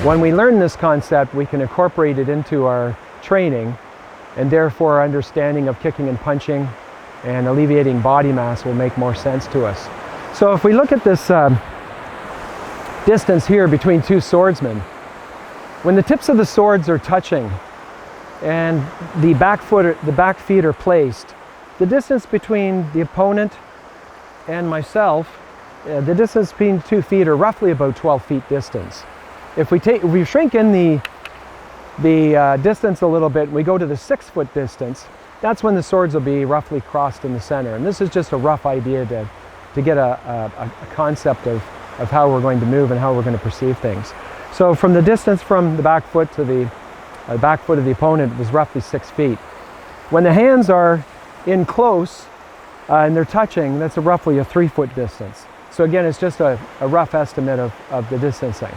When we learn this concept, we can incorporate it into our training, and therefore our understanding of kicking and punching and alleviating body mass will make more sense to us. So if we look at this distance here between two swordsmen, when the tips of the swords are touching and the back feet are placed, the distance between the opponent and myself, the distance between 2 feet are roughly about 12 feet distance. If we shrink in the distance a little bit, we go to the 6 foot distance, that's when the swords will be roughly crossed in the center. And this is just a rough idea to get a concept of how we're going to move and how we're going to perceive things. So from the distance from the back foot to the back foot of the opponent was roughly 6 feet. When the hands are in close and they're touching, that's roughly a 3 foot distance. So again, it's just a rough estimate of the distancing.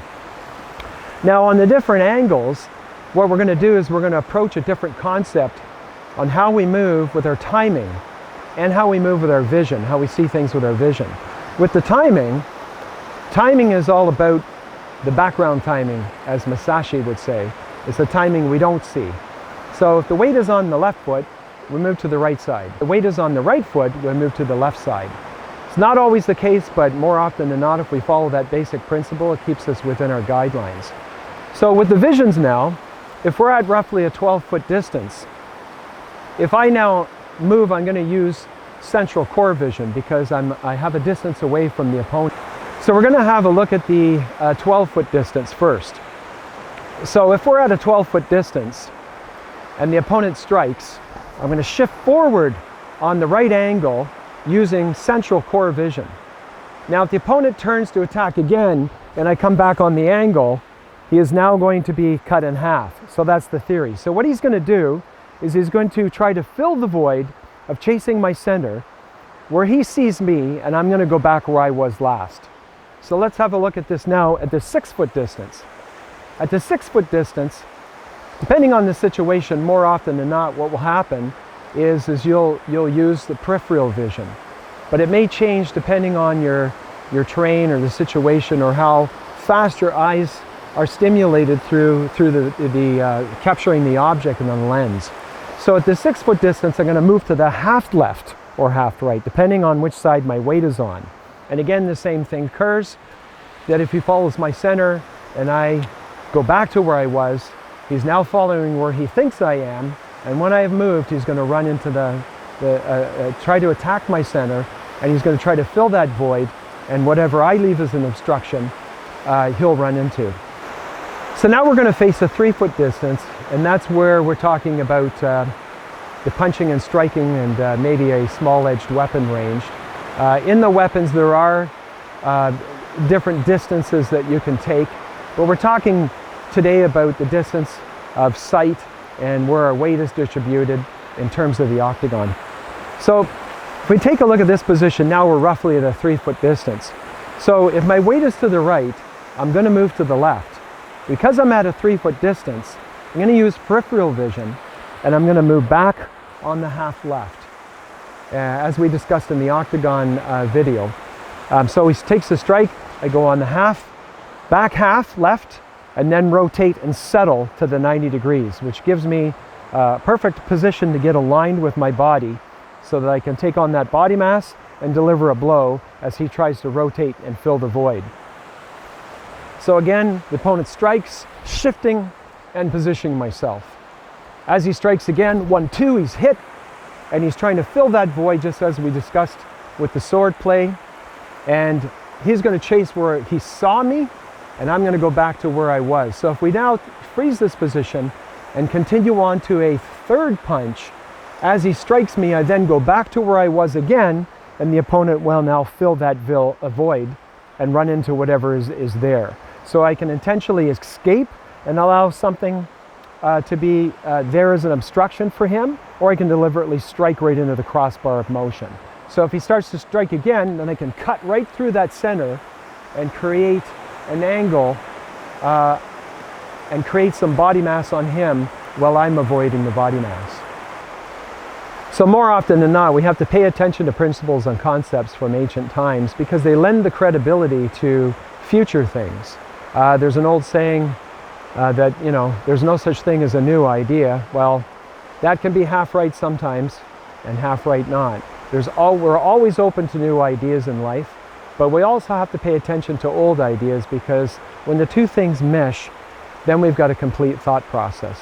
Now on the different angles, what we're going to do is we're going to approach a different concept on how we move with our timing and how we move with our vision, how we see things with our vision. With the timing is all about the background timing, as Masashi would say. It's the timing we don't see. So if the weight is on the left foot, we move to the right side. If the weight is on the right foot, we move to the left side. It's not always the case, but more often than not, if we follow that basic principle, it keeps us within our guidelines. So with the visions now, if we're at roughly a 12-foot distance, if I now move, I'm going to use central core vision because I have a distance away from the opponent. So we're going to have a look at the 12-foot distance first. So if we're at a 12-foot distance and the opponent strikes, I'm going to shift forward on the right angle using central core vision. Now if the opponent turns to attack again and I come back on the angle, he is now going to be cut in half. So that's the theory. So what he's going to do is he's going to try to fill the void of chasing my center where he sees me, and I'm going to go back where I was last. So let's have a look at this now at the 6-foot distance. At the 6-foot distance, depending on the situation, more often than not, what will happen is you'll use the peripheral vision. But it may change depending on your terrain or the situation or how fast your eyes are stimulated through the capturing the object and the lens. So at the 6-foot distance, I'm going to move to the half left or half right, depending on which side my weight is on. And again, the same thing occurs, that if he follows my center and I go back to where I was, he's now following where he thinks I am, and when I have moved, he's going to run into try to attack my center, and he's going to try to fill that void, and whatever I leave as an obstruction, he'll run into. So now we're going to face a 3-foot distance, and that's where we're talking about the punching and striking and maybe a small-edged weapon range. In the weapons, there are different distances that you can take, but we're talking today about the distance of sight and where our weight is distributed in terms of the octagon. So if we take a look at this position, now we're roughly at a 3-foot distance. So if my weight is to the right, I'm going to move to the left. Because I'm at a 3-foot distance, I'm going to use peripheral vision, and I'm going to move back on the half left, as we discussed in the octagon video. So he takes the strike, I go on the back half left, and then rotate and settle to the 90 degrees, which gives me a perfect position to get aligned with my body so that I can take on that body mass and deliver a blow as he tries to rotate and fill the void. So again, the opponent strikes, shifting and positioning myself. As he strikes again, 1-2, he's hit, and he's trying to fill that void just as we discussed with the sword play. And he's going to chase where he saw me, and I'm going to go back to where I was. So if we now freeze this position and continue on to a 3rd punch, as he strikes me, I then go back to where I was again, and the opponent will now fill that void and run into whatever is there. So I can intentionally escape and allow something to be there as an obstruction for him, or I can deliberately strike right into the crossbar of motion. So if he starts to strike again, then I can cut right through that center and create an angle and create some body mass on him while I'm avoiding the body mass. So more often than not, we have to pay attention to principles and concepts from ancient times because they lend the credibility to future things. There's an old saying, that, you know, there's no such thing as a new idea. Well, that can be half right sometimes and half right not. We're always open to new ideas in life, but we also have to pay attention to old ideas, because when the two things mesh, then we've got a complete thought process.